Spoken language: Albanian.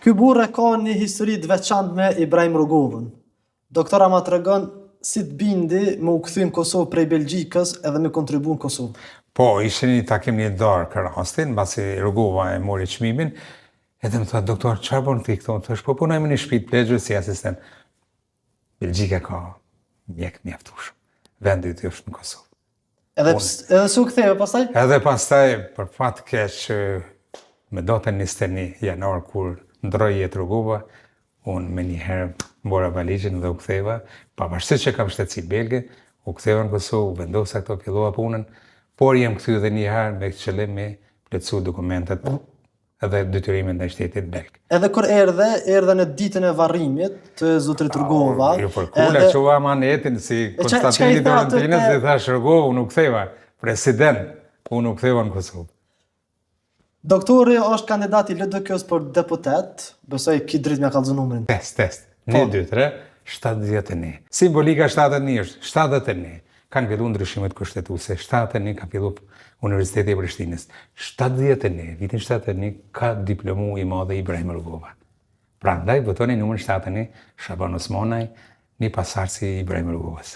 Ky burr ka një histori të veçantë me Ibrahim Rugovën. Doktora ma tregon si të bindi me u kthy në Kosovë prej Belgjikës edhe me kontribu në Kosovë. Po, ishte një takim një darë kër rastin, basi Rugova e mori çmimin, edhe më thua, doktor, çfarë bën ti këto? Thash, po punoj në një shtëpi plegjë si asistent. Belgjika ka mjek mjaftueshëm. Vendi i është në Kosovë. Edhe su ktheve pastaj? Edhe pastaj, për fat keq, me datën 21 janar kur ndroi jetë Rugova, unë me njëherë mbora valizhin dhe u ktheva, pavarësisht që kam shtetësi belge, u ktheva në Kosovë, u vendosa këto, fillova punën, por jem kthy edhe një herë me qëllim me plotësu dokumentet edhe detyrimet ndaj shtetit belg. Edhe kur erdhe në ditën e varrimit të zotrit Rugova. Jo për kula çova amanetin si konstatimi i Torontinës dhe thash Rugova, unë u ktheva, president, unë u ktheva në Kosovë. Doktori është kandidat i LDK-s për deputet, besoj ki drejt mja kallëzu numrin. Test. 1, 2, 3, 71. Simbolika 71 është, 71. Kanë fillu ndryshimet kushtetuese, 71 ka fillu Universiteti i Prishtinës. 71, vitin 71 ka diplomu i madhe Ibrahim Rugova. Prandaj votoni numër 71, Shaban Osmanaj, një pasardhës i Ibrahim Rugovës.